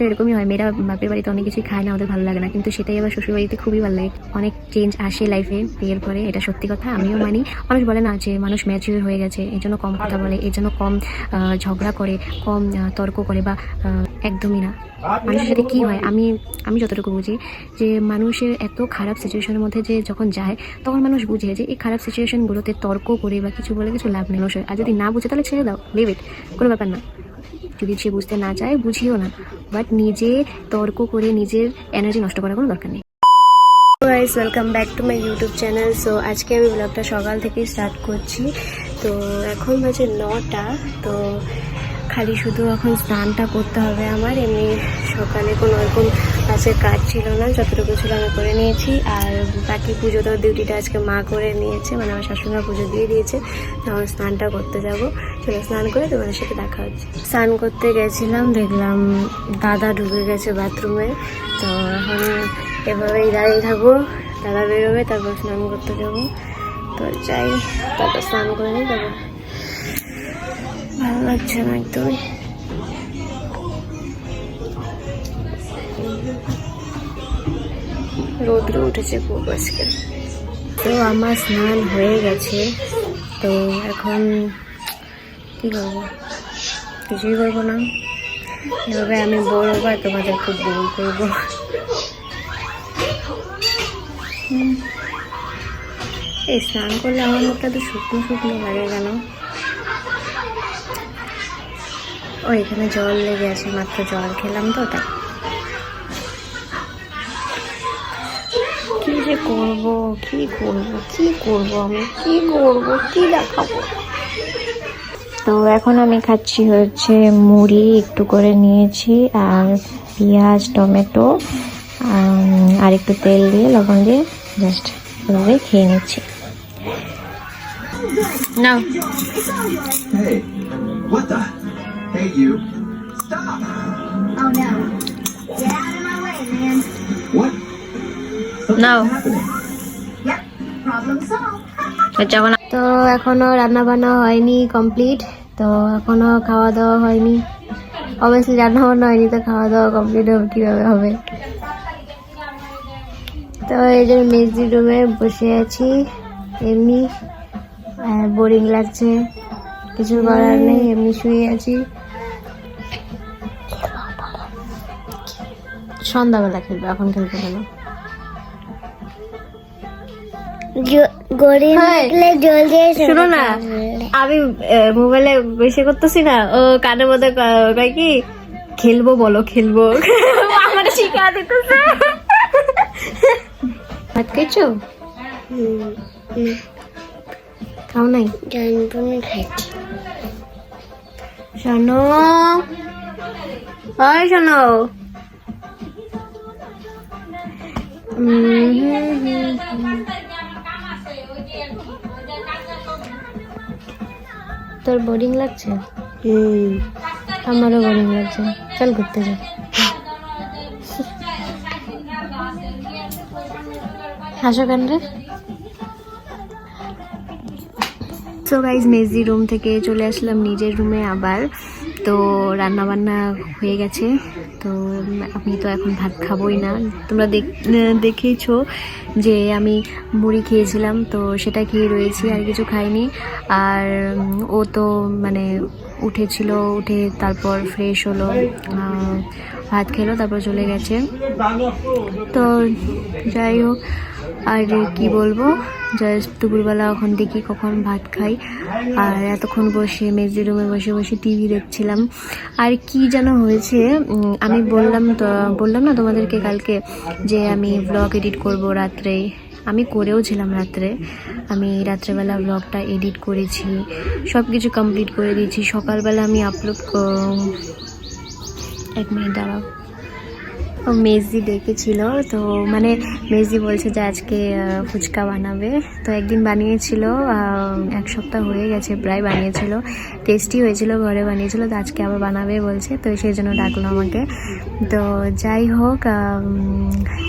তো এরকমই হয়, মেয়েরা বাপের বাড়িতে অনেক কিছুই খায় না, ওদের ভালো লাগে না, কিন্তু সেটাই আবার শ্বশুর বাড়িতে খুবই ভালো লাগে। অনেক চেঞ্জ আসে লাইফে বিয়ের পরে, এটা সত্যি কথা, আমিও মানি। মানুষ বলে না যে মানুষ ম্যাচিউর হয়ে গেছে, এই জন্য কম কথা বলে, এই জন্য কম ঝগড়া করে, কম তর্ক করে, বা একদমই না। মানুষের সাথে কী হয়, আমি যতটুকু বুঝি যে মানুষের এত খারাপ সিচুয়েশনের মধ্যে যে যখন যায়, তখন মানুষ বুঝে যে এই খারাপ সিচুয়েশনগুলোতে তর্ক করে বা কিছু বলে কিছু লাভ নেই। আর যদি না বুঝে তাহলে ছেড়ে দাও, লিভ ইট, কোনো ব্যাপার না। যদি সে বুঝতে না চায় বুঝিও না, বাট নিজে তর্ক করে নিজের এনার্জি নষ্ট করার কোনো দরকার নেই। Guys, welcome back to my YouTube channel. So আজকে আমি ব্লগটা সকাল থেকেই স্টার্ট করছি। তো এখন বাজে 9টা। তো খালি শুধু এখন স্নানটা করতে হবে আমার। এমনি সকালে কোনো রকম আজকে কাজ ছিল না, যতটুকু ছিল আমি করে নিয়েছি। আর বাকি পুজো দেওয়ার ডিউটিটা আজকে মা করে নিয়েছে, মানে আমার শাশুড়িমা পুজো দিয়ে দিয়েছে। তখন স্নানটা করতে যাবো, চলো স্নান করে তোমাদের সাথে দেখা হচ্ছে। স্নান করতে গেছিলাম, দেখলাম দাদা ঢুকে গেছে বাথরুমে। তো এখন এভাবেই দাঁড়িয়ে থাকবো, দাদা বেরোবে, তারপর স্নান করতে যাবো। তো যাই, তারপর স্নান করে নিই। তারপর ভালো লাগছে না একদমই, রোদ্র উঠেছে খুব আজকে। তো আমার স্নান হয়ে গেছে। তো এখন কি করবো, কিছুই করবো না। এভাবে আমি বলবো আর তোমাদের খুব বোর করবো। এই স্নান করলে আমার মুখটা তো শুকনো শুকনো লাগে কেন? ও এখানে জল লেগে আছে, মাত্র জল খেলাম তো তাই। কি যে করবো, কি করবো আমি, কি দেখাবো? তো এখন আমি খাচ্ছি হচ্ছে মুড়ি একটু করে নিয়েছি, আর পেঁয়াজ, টমেটো আর একটু তেল দিয়ে, লবণ দিয়ে জাস্ট এভাবে খেয়ে নিচ্ছি। নাও। Hey, you. Stop! Oh no. Get out of my way, man. What? Now. Yep. Problem solved. তো এখনো রান্না বান্না হয়নি কমপ্লিট, তো এখনো খাওয়া দাওয়া হয়নি। অবভিয়াসলি রান্না বান্না হয়নি, তো খাওয়া দাওয়া কমপ্লিট হবে কীভাবে হবে? তো এই যে মেজদি রুমে বসে আছি, এমনি বোরিং লাগছে, কিছু করার নেই, এমনি শুয়ে আছি। সন্ধ্যাবেলা খেলবে, এখন খেলবে কেন? শোনো না, আমি মোবাইলে বেশি করতেছি না, ও কানের মধ্যে কয় কি খেলবো, বলো খেলবো, আমার শিখা দিতেছে। ভাত খাইছো? খাও নাই? শোনো, ওই শোনো, তোর বোরিং লাগছে? আমারও বোরিং লাগছে, চল ঘুরতে যাই। হাসো কেন রে? সো গাইজ, মেজদি রুম থেকে চলে আসলাম নিজের রুমে আবার। তো রান্না বান্না হয়ে গেছে, তো আমি তো এখন ভাত খাবোই না। তোমরা দেখেইছো যে আমি মুড়ি খেয়েছিলাম, তো সেটা খেয়ে রয়েছি, আর কিছু খাইনি। আর ও তো মানে উঠেছিল, উঠে তারপর ফ্রেশ হলো, ভাত খেলো, তারপর চলে গেছে। তো যাই হোক, আর কি বলবো, জাস্ট দুপুরবেলা এখন দেখি কখন ভাত খাই। আর এতক্ষণ বসে মেজদি রুমে বসে বসে টিভি দেখছিলাম। আর কি যেন হয়েছে, আমি বললাম না তোমাদেরকে কালকে যে আমি ব্লগ এডিট করব রাত্রে। আমি করেও ছিলাম রাত্রে, আমি রাত্রেবেলা ব্লগটা এডিট করেছি, সব কিছু কমপ্লিট করে দিয়েছি। সকালবেলা আমি আপলোড, এক মিনিট দাঁড়াও, মেজদি ডেকেছিল। তো মানে মেজদি বলছে যে আজকে ফুচকা বানাবে। তো একদিন বানিয়েছিল, এক সপ্তাহ হয়ে গেছে প্রায় বানিয়েছিল, টেস্টি হয়েছিল, ঘরে বানিয়েছিল। তো আজকে আবার বানাবে বলছে, তো সেই জন্য ডাকলো আমাকে। তো যাই হোক,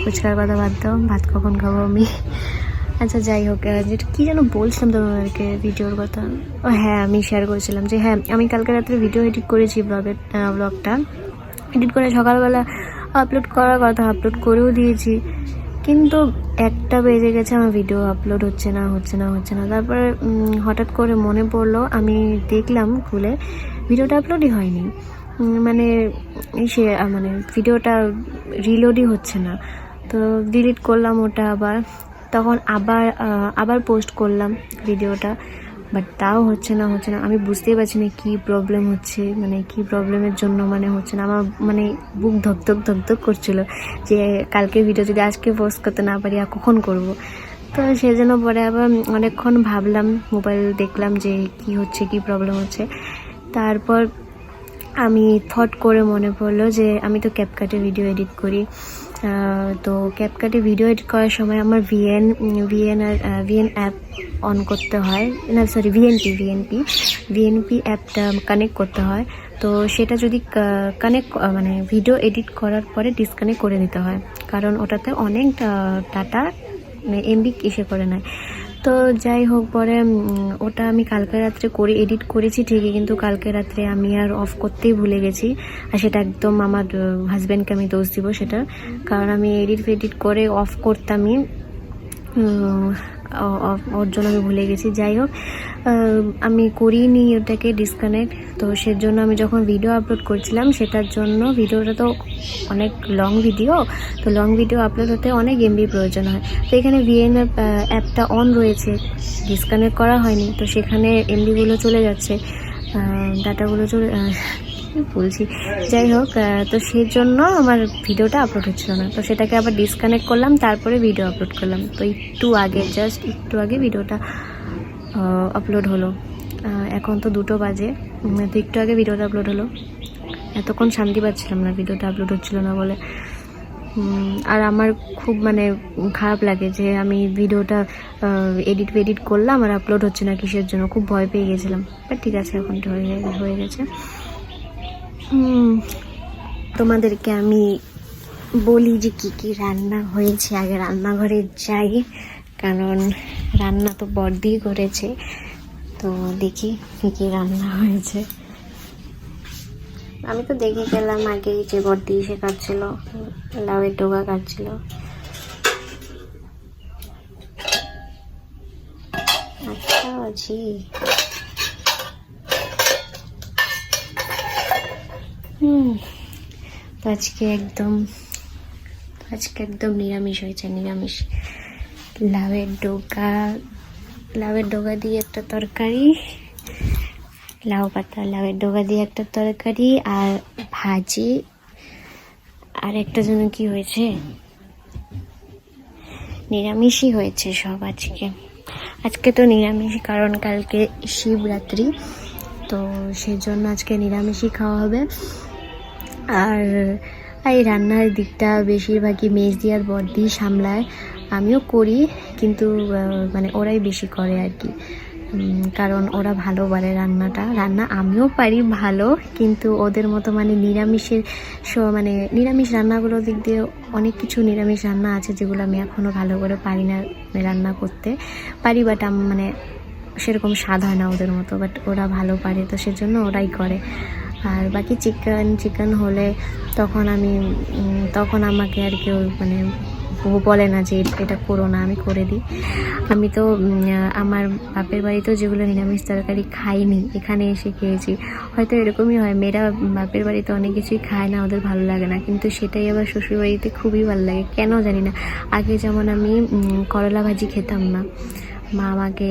ফুচকার কথা বাদ দাও, ভাত কখন খাবো আমি। আচ্ছা যাই হোক, যেটা কী যেন বলছিলাম তোমাদেরকে ভিডিওর কথা। ও হ্যাঁ, আমি শেয়ার করেছিলাম যে হ্যাঁ, আমি কালকে রাত্রে ভিডিও এডিট করেছি ব্লগটা। এডিট করে সকালবেলা আপলোড করার কথা, আপলোড করেও দিয়েছি, কিন্তু 1টা বেজে গেছে, আমার ভিডিও আপলোড হচ্ছে না। তারপরে হঠাৎ করে মনে পড়লো, আমি দেখলাম খুলে ভিডিওটা আপলোডই হয়নি, মানে মানে ভিডিওটা রিলোডই হচ্ছে না। তো ডিলিট করলাম ওটা, তখন আবার পোস্ট করলাম ভিডিওটা, বাট তাও হচ্ছে না। আমি বুঝতেই পারছি না কী প্রবলেম হচ্ছে, মানে কী প্রবলেমের জন্য মানে হচ্ছে না। আমার মানে বুক ধকধক করছিল যে কালকে ভিডিও যদি আজকে পোস্ট করতে না পারি আর কখন করব। তো সেজন্য পরে আবার অনেকক্ষণ ভাবলাম, মোবাইল দেখলাম যে কী প্রবলেম হচ্ছে। তারপর আমি থট করে মনে পড়লো যে আমি তো ক্যাপকাটে ভিডিও এডিট করি, তো ক্যাপকাটে ভিডিও এডিট করার সময় আমার ভিএন অ্যাপ অন করতে হয়, না সরি ভিএনপি অ্যাপটা কানেক্ট করতে হয়। তো সেটা যদি মানে ভিডিও এডিট করার পরে ডিসকানেক্ট করে দিতে হয়, কারণ ওটাতে অনেক ডাটা মানে এমবি এসে করে নেয়। তো যাই হোক, পরে ওটা আমি কালকে রাত্রে এডিট করেছি ঠিকই, কিন্তু কালকে রাত্রে আমি আর অফ করতেই ভুলে গেছি। আর সেটা একদম আমার হাজব্যান্ডকে আমি দোষ দিব সেটা, কারণ আমি এডিট করে অফ করতামই, ওর জন্য আমি ভুলে গেছি। যাই হোক, আমি করিনি ওটাকে ডিসকানেক্ট। তো সেজন্য আমি যখন ভিডিও আপলোড করছিলাম, সেটার জন্য ভিডিওটা তো অনেক লং ভিডিও, তো লং ভিডিও আপলোড হতে অনেক এমবি প্রয়োজন হয়। তো এখানে ভিএন অ্যাপটা অন রয়েছে, ডিসকানেক্ট করা হয়নি, তো সেখানে এমবিগুলো চলে যাচ্ছে, ডাটাগুলো বলছি। যাই হোক, তো সেই জন্য আমার ভিডিওটা আপলোড হচ্ছিল না। তো সেটাকে আবার ডিসকানেক্ট করলাম, তারপরে ভিডিও আপলোড করলাম। তো জাস্ট একটু আগে ভিডিওটা আপলোড হলো। এখন তো 2টো বাজে, তো একটু আগে ভিডিওটা আপলোড হলো। এতক্ষণ শান্তি পাচ্ছিলাম না ভিডিওটা আপলোড হচ্ছিল না বলে। আর আমার খুব মানে খারাপ লাগে যে আমি ভিডিওটা এডিট করলাম আর আপলোড হচ্ছে না, কিসের জন্য, খুব ভয় পেয়ে গেছিলাম। বাট ঠিক আছে, এখন হয়ে গেছে। তোমাদেরকে আমি বলি যে কি রান্না হয়েছে। আগে রান্নাঘরে যাই, কারণ রান্না তো বড়দিই করেছে। তো দেখি কি রান্না হয়েছে। আমি তো দেখে গেলাম আগেই যে বড়দি এসে কাটছিল, লাউয়ের ডগা কাটছিল। আচ্ছা জি, তো আজকে একদম নিরামিষ হয়েছে, নিরামিষ। লাউয়ের ডগা দিয়ে একটা তরকারি, লাউ পাতা লাউয়ের ডগা দিয়ে একটা তরকারি আর ভাজি, আর একটা জন্য কি হয়েছে, নিরামিষই হয়েছে সব আজকে তো নিরামিষ, কারণ কালকে শিবরাত্রি, তো সেজন্য আজকে নিরামিষই খাওয়া হবে। আর এই রান্নার দিকটা বেশিরভাগই মেজদি আর বড়দি সামলায়, আমিও করি, কিন্তু মানে ওরাই বেশি করে আর কি, কারণ ওরা ভালো পারে রান্না আমিও পারি ভালো, কিন্তু ওদের মতো মানে নিরামিষ রান্নাগুলোর দিক দিয়ে অনেক কিছু নিরামিষ রান্না আছে যেগুলো আমি এখনও ভালো করে পারি না রান্না করতে পারি, বাট মানে সেরকম স্বাদ হয় না ওদের মতো, বাট ওরা ভালো পারে, তো সেজন্য ওরাই করে। আর বাকি চিকেন হলে তখন আমাকে আর কেউ মানে বলে না যে এটা করো না, আমি করে দিই। আমি তো আমার বাপের বাড়িতেও যেগুলো নিরামিষ তরকারি খাইনি, এখানে এসে খেয়েছি। হয়তো এরকমই হয়, মেয়েরা বাপের বাড়িতে অনেক কিছুই খায় না, ওদের ভালো লাগে না, কিন্তু সেটাই আবার শ্বশুর বাড়িতে খুবই ভালো লাগে, কেন জানি না। আগে যেমন আমি করলা ভাজি খেতাম না, মা আমাকে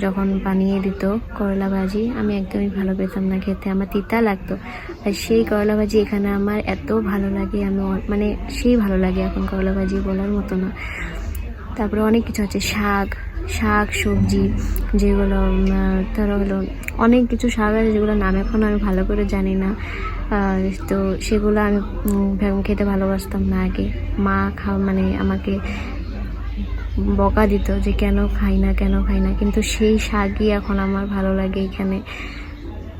যখন বানিয়ে দিত করলা ভাজি, আমি একদমই ভালো পেতাম না খেতে, আমার তিতা লাগতো। আর সেই করলা ভাজি এখানে আমার এত ভালো লাগে, আমি মানে সেই ভালো লাগে এখন করলা ভাজি বলার মতো না। তারপরে অনেক কিছু আছে, শাক সবজি, যেগুলো ধরো হলো অনেক কিছু শাক আছে যেগুলো নাম এখন আমি ভালো করে জানি না, তো সেগুলো আমি খেতে ভালোবাসতাম না আগে। মা মানে আমাকে বকা দিত যে কেন খাই না, কিন্তু সেই শাকই এখন আমার ভালো লাগে। এখানে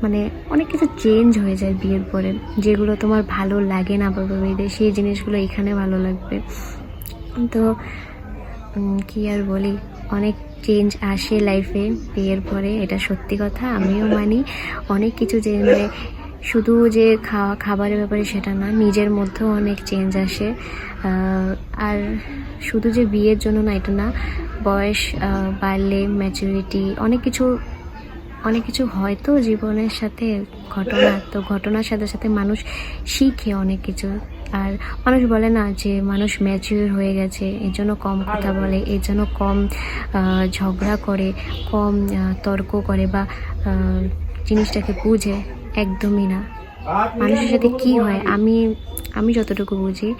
মানে অনেক কিছু চেঞ্জ হয়ে যায় বিয়ের পরে, যেগুলো তোমার ভালো লাগে না বাবা বাড়িতে, সেই জিনিসগুলো এখানে ভালো লাগবে। তো কি আর বলি, অনেক চেঞ্জ আসে লাইফে বিয়ের পরে, এটা সত্যি কথা, আমিও মানি। অনেক কিছু যে মানে শুধু যে খাবারের ব্যাপারে সেটা না, নিজের মধ্যেও অনেক চেঞ্জ আসে। আর শুধু যে বিয়ের জন্য না, এটা না, বয়স বাড়লে ম্যাচুরিটি অনেক কিছু হয়তো জীবনের সাথে ঘটনার সাথে সাথে মানুষ শিখে অনেক কিছু। আর মানুষ বলে না যে মানুষ ম্যাচিউর হয়ে গেছে, এই জন্য কম কথা বলে, এই জন্য কম ঝগড়া করে, কম তর্ক করে বা জিনিসটাকে বুঝে। একদমই না। মানুষের সাথে কি হয়, আমি যতটুকু বুঝি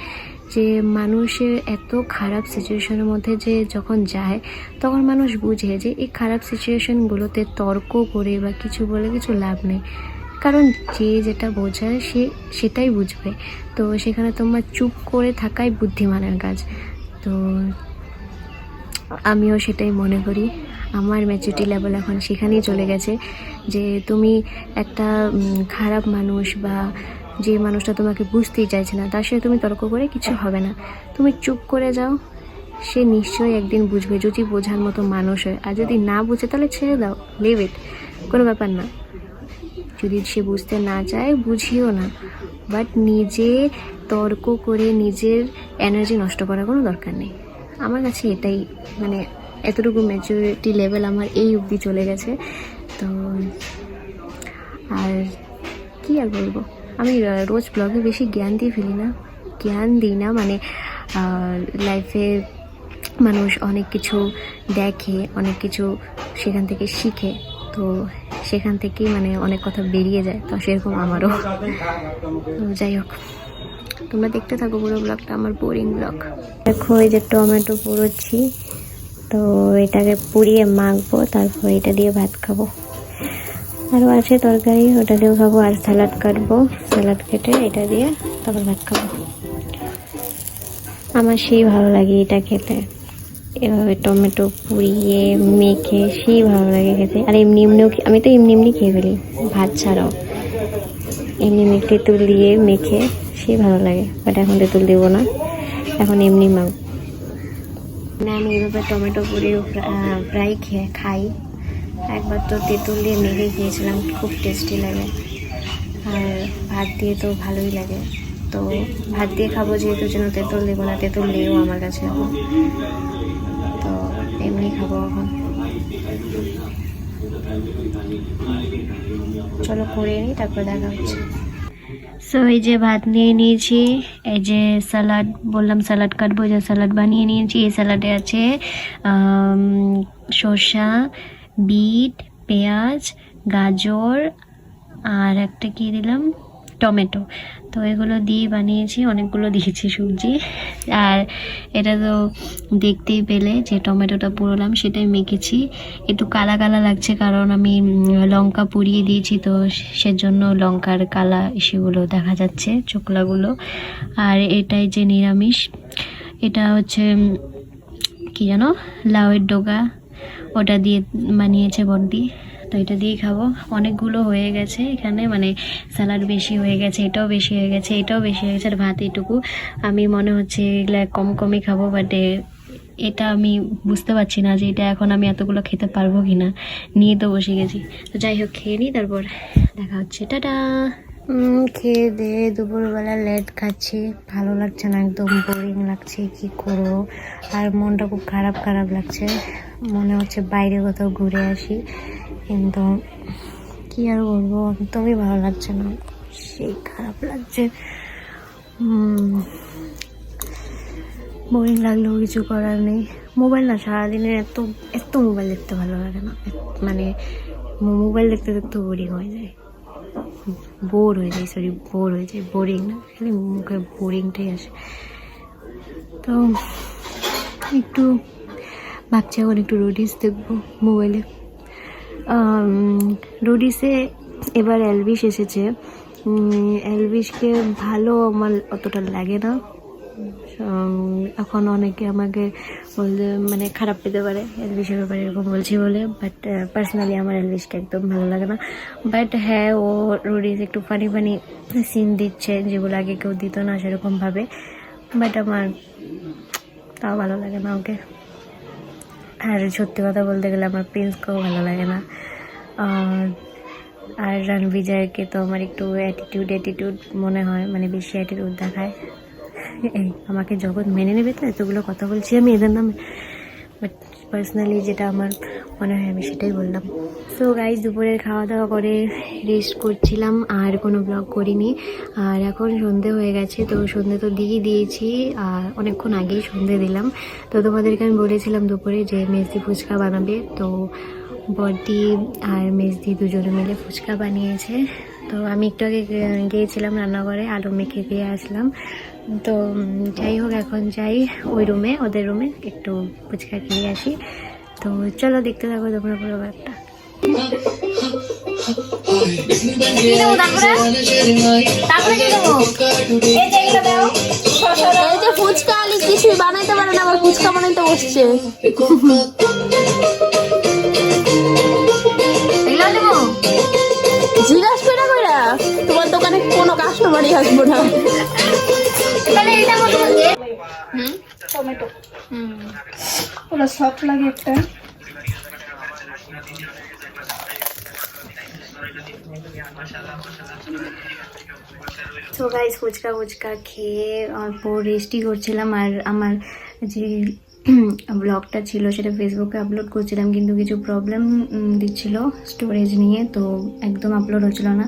যে মানুষের এত খারাপ সিচুয়েশনের মধ্যে যে যখন যায়, তখন মানুষ বুঝে যে এই খারাপ সিচুয়েশনগুলোতে তর্ক করে বা কিছু বলে কিছু লাভ নেই। কারণ যে যেটা বোঝায় সেটাই বুঝবে। তো সেখানে তোমার চুপ করে থাকাই বুদ্ধিমানের কাজ। তো আমিও সেটাই মনে করি। আমার ম্যাচুরিটি লেভেল এখন সেখানেই চলে গেছে যে তুমি একটা খারাপ মানুষ বা যে মানুষটা তোমাকে বুঝতেই চাইছে না, তার সাথে তুমি তর্ক করে কিছু হবে না। তুমি চুপ করে যাও, সে নিশ্চয়ই একদিন বুঝবে, যদি বোঝার মতো মানুষ হয়। আর যদি না বুঝে তাহলে ছেড়ে দাও, লিভ ইট, কোনো ব্যাপার না। যদি সে বুঝতে না চায়, বুঝিও না। বাট নিজে তর্ক করে নিজের এনার্জি নষ্ট করার কোনো দরকার নেই। আমার কাছে এটাই, মানে এতটুকু ম্যাচুরিটি লেভেল আমার এই অবধি চলে গেছে। তো আর কি আর বলবো, আমি রোজ ব্লগে বেশি জ্ঞান দিই না, মানে লাইফে মানুষ অনেক কিছু দেখে, অনেক কিছু সেখান থেকে শিখে, তো সেখান থেকেই মানে অনেক কথা বেরিয়ে যায়। তো সেরকম আমারও। তো যাই হোক, তোমরা দেখতে থাকো পুরো ব্লগটা, আমার বোরিং ব্লগ। দেখো এই যে টমেটো পুরোচ্ছি, তো এটাকে পুড়িয়ে মাখবো, তারপর এটা দিয়ে ভাত খাবো। আরও আছে তরকারি, ওটা দিয়েও খাবো। আর স্যালাড কাটবো, স্যালাড কেটে এটা দিয়ে তারপর ভাত খাবো। আমার সেই ভালো লাগে এটা খেতে, এভাবে টমেটো পুড়িয়ে মেখে সেই ভালো লাগে খেতে। আর এমনিও আমি তো এমনি খেয়ে ফেলি, ভাত ছাড়াও এমনি তেঁতুল দিয়ে মেখে সেই ভালো লাগে। বাট এখন তেঁতুল দেবো না, এখন এমনি মাখবো। মানে আমি এইভাবে টমেটো পুড়িয়ে ফ্রাই খাই। একবার তো তেঁতুল দিয়ে মেখে খেয়েছিলাম, খুব টেস্টি লাগে। আর ভাত দিয়ে তো ভালোই লাগে। তো ভাত দিয়ে খাবো যেহেতু, যেন তেঁতুল দেবো না, তেঁতুল দিয়েও আমার কাছে এখন, তো এমনি খাবো এখন। চলো করে নিই, তারপর দেখা হচ্ছে। সো এই যে ভাত নিয়ে নিয়েছি, এই যে স্যালাড বললাম, স্যালাড কাটবো, যে স্যালাড বানিয়ে নিয়েছি। এই স্যালাডে আছে শসা, বিট, পেঁয়াজ, গাজর, আর একটা কি দিলাম, টমেটো। তো এগুলো দিয়ে বানিয়েছি, অনেকগুলো দিয়েছি সবজি। আর এটা তো দেখতেই পেলে যে টমেটোটা পুরোলাম, সেটাই মেখেছি। একটু কালা কালা লাগছে কারণ আমি লঙ্কা পুড়িয়ে দিয়েছি, তো সেজন্য লঙ্কার কালা সেগুলো দেখা যাচ্ছে, চোকলাগুলো। আর এটাই যে নিরামিষ, এটা হচ্ছে কি জানো, লাউয়ের ডগা, ওটা দিয়ে বানিয়েছে বড়দি। তো এটা দিয়েই খাবো। অনেকগুলো হয়ে গেছে এখানে, মানে স্যালাড বেশি হয়ে গেছে, এটাও বেশি হয়ে গেছে, এটাও বেশি হয়ে গেছে, আর ভাত এটুকু। আমি মনে হচ্ছে এগুলা কমই খাবো, বাট এটা আমি বুঝতে পারছি না যে এটা এখন আমি এতগুলো খেতে পারবো কি না, নিয়ে তো বসে গেছি। তো যাই হোক, খেয়ে নিই, তারপর দেখা হচ্ছে। টাটা। খেয়ে দিয়ে দুপুরবেলা লেট খাচ্ছি, ভালো লাগছে না, একদম বোরিং লাগছে, কি করবো। আর মনটা খুব খারাপ লাগছে, মনে হচ্ছে বাইরে কোথাও ঘুরে আসি, কিন্তু কি আর বলবো, একদমই ভালো লাগছে না, সেই খারাপ লাগছে। বোরিং লাগলেও কিছু করার নেই। মোবাইল না, সারাদিনের এত মোবাইল দেখতে ভালো লাগে না, মানে মোবাইল দেখতে বোরিং হয়ে যায়, বোরিং না, খালি মুখে বোরিংটাই আসে। তো একটু ভাবছি এখন একটু রোডিস দেখবো মোবাইলে। রোডিসে এবার এলভিশ এসেছে, এলভিশকে ভালো আমার অতটা লাগে না। এখন অনেকে আমাকে বলতে মানে খারাপ পেতে পারে এলভিশের ব্যাপারে এরকম বলছি বলে, বাট পার্সোনালি আমার এলভিশকে একদম ভালো লাগে না। বাট হ্যাঁ, ও রোডিস একটু ফানি সিন দিচ্ছে, যেগুলো আগে কেউ দিত না সেরকমভাবে, বাট আমার তাও ভালো লাগে না ওকে। আর সত্যি কথা বলতে গেলে আমার প্রিন্সকেও ভালো লাগে না। আর রণবিজয়কে তো আমার একটু অ্যাটিটিউড মনে হয়, মানে বেশি অ্যাটিটিউড দেখায়। এই আমাকে জগৎ মেনে নেবে তো এতগুলো কথা বলছি আমি এদের নামে, বাট পার্সোনালি যেটা আমার মনে হয় আমি সেটাই বললাম। সো গাইজ দুপুরের খাওয়া দাওয়া করে রেস্ট করছিলাম, আর কোনো ব্লগ করিনি। আর এখন সন্ধে হয়ে গেছে, তো সন্ধে তো দিয়েছি, আর অনেকক্ষণ আগেই সন্ধে দিলাম। তো তোমাদেরকে আমি বলেছিলাম দুপুরে যে মেজদি ফুচকা বানাবে, তো বড়দি আর মেজদি দুজনে মিলে ফুচকা বানিয়েছে। তো আমি একটু আগে গিয়েছিলাম রান্নাঘরে, আলু মেখে দিয়ে আসলাম। তো যাই হোক, এখন যাই ওই রুমে, ওদের রুমে একটু ফুচকা খেয়ে আসি। তো চলো দেখতে থাকো তোমরা পুরো ব্যাপারটা। এই যে ফুচকা আলি কিছুই বানাইতে পারে না, আবার ফুচকা বানাইতে বসছে। জিজ্ঞাসা করে কইরা তোমার দোকানে কোনো কাস্টমারই আসবো না। টমেটো ওরা সফট লাগে একটা। তো গাইস ফুচকা খেয়ে অল্প রেস্টই করছিলাম। আর আমার যে ব্লগটা ছিল সেটা ফেসবুকে আপলোড করছিলাম, কিন্তু কিছু প্রবলেম দিচ্ছিল স্টোরেজ নিয়ে, তো একদম আপলোড হচ্ছিল না।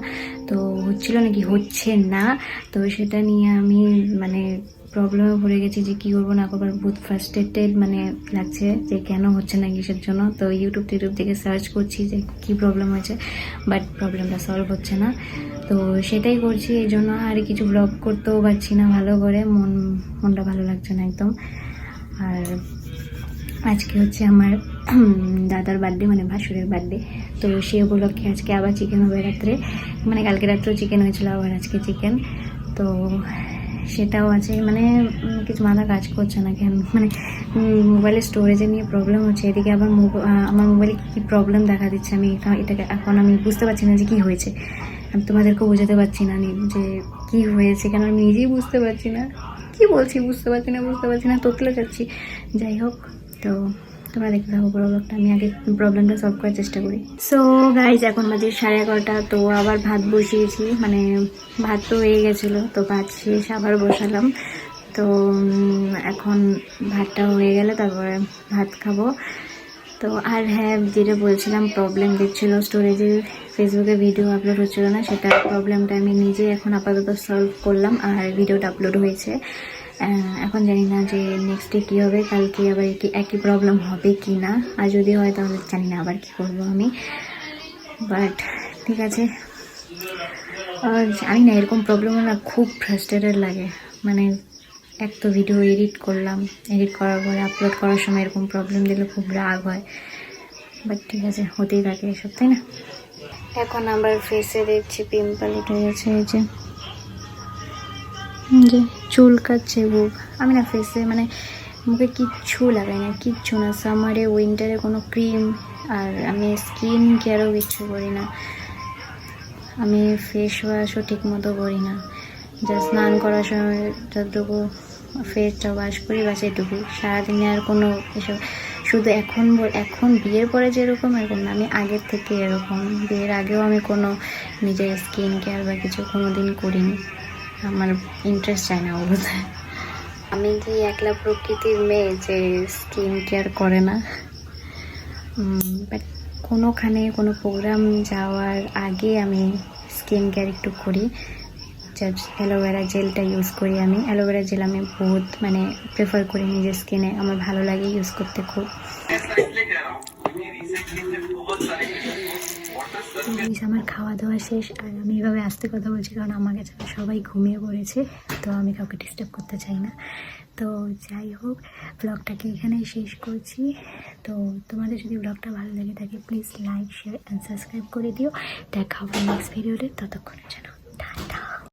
তো হচ্ছিল নাকি হচ্ছে না, তো সেটা নিয়ে আমি মানে প্রবলেমে পড়ে গেছি যে কী করবো না করবো, বহুত ফ্রাস্ট্রেটেড মানে লাগছে যে কেন হচ্ছে না কিসের জন্য। তো ইউটিউব থেকে সার্চ করছি যে কী প্রবলেম হয়েছে, বাট প্রবলেমটা সলভ হচ্ছে না। তো সেটাই করছি, এই জন্য আর কিছু ব্লগ করতেও পারছি না ভালো করে, মনটা ভালো লাগছে না একদম। আর আজকে হচ্ছে আমার দাদার বার্থডে, মানে ভাসুরের বার্থডে। তো সে উপলক্ষে আজকে আবার চিকেন হবে রাত্রে, মানে কালকে রাত্রেও চিকেন হয়েছিল, আবার আজকে চিকেন। তো সেটাও আছে, মানে কিছু মাথা কাজ করছে না কেন, মানে মোবাইলের স্টোরেজে নিয়ে প্রবলেম হচ্ছে, এদিকে আবার আমার মোবাইলে কী প্রবলেম দেখা দিচ্ছে, আমি এটাকে এখন আমি বুঝতে পারছি না যে কী হয়েছে। আমি তোমাদেরকেও বোঝাতে পারছি না যে কী হয়েছে, কেন আমি নিজেই বুঝতে পারছি না কি বলছি, বুঝতে পারছি না তোতলে যাচ্ছি। যাই হোক, তো তোমরা দেখতে থাকো প্রবলেমটা, আমি আগে প্রবলেমটা সলভ করার চেষ্টা করি। সো গাইজ এখন বাজে 11:30, তো আবার ভাত বসিয়েছি, মানে ভাত তো হয়ে গেছিলো, তো ভাত শেষ আবার বসালাম। তো এখন ভাতটা হয়ে গেলে তারপরে ভাত খাবো। তো আর হ্যাঁ, যেটা বলছিলাম প্রবলেম দিচ্ছিলো স্টোরেজে, ফেসবুকে ভিডিও আপলোড হচ্ছিলো না, সেটা প্রবলেমটা আমি নিজে এখন আপাতত সলভ করলাম, আর ভিডিওটা আপলোড হয়েছে। এখন জানি না যে নেক্সট ডে কী হবে, কালকে আবার একই প্রবলেম হবে কি না, আর যদি হয় তাহলে জানি না আবার কী করবো আমি, বাট ঠিক আছে। আর জানি না, এরকম প্রবলেম না খুব ফ্রাস্ট্রেটেড লাগে, মানে এক তো ভিডিও এডিট করলাম, এডিট করার পরে আপলোড করার সময় এরকম প্রবলেম দিলে খুব রাগ হয়, বাট ঠিক আছে, হতেই থাকে এসব, তাই না। এখন আবার ফেসে দেখছি পিম্পল উঠে গেছে, এই যে চুল কাচ্ছে বুক। আমি না ফেসে মানে মুখে কিচ্ছু লাগাই না, কিচ্ছু না, সামারে উইন্টারে কোনো ক্রিম, আর আমি স্কিন কেয়ারও কিচ্ছু করি না, আমি ফেস ওয়াশও ঠিক মতো করি না, জাস্ট স্নান করার সময় যতটুকু ফেসটা ওয়াশ করি বাস এটুকুই, সারাদিনে আর কোনো এসব। শুধু এখন বিয়ের পরে যেরকম এরকম না, আমি আগের থেকে এরকম, বিয়ের আগেও আমি কোনো নিজের স্কিন কেয়ার বা কিছু কোনো দিন করিনি, আমার ইন্টারেস্ট চায় না ওগুলোতে। আমি কি একলা প্রকৃতির মেয়ে যে স্কিন কেয়ার করে না, বাট কোনোখানে কোনো প্রোগ্রাম যাওয়ার আগে আমি স্কিন কেয়ার একটু করি, জাস্ট অ্যালোভেরা জেলটা ইউজ করি। আমি অ্যালোভেরা জেল আমি বহুত মানে প্রেফার করি নিজের স্কিনে, আমার ভালো লাগে ইউজ করতে খুব। আমার খাওয়া দাওয়া শেষ, আর আমি এভাবে আস্তে কথা বলছি কারণ আমার কাছে সবাই ঘুমিয়ে পড়েছে, তো আমি কাউকে ডিস্টার্ব করতে চাই না। তো যাই হোক, ব্লগটাকে এখানেই শেষ করছি। তো তোমাদের যদি ব্লগটা ভালো লেগে থাকে please like, share and subscribe করে দিও। দেখা হবে নেক্সট ভিডিওতে, ততক্ষণের জন্য।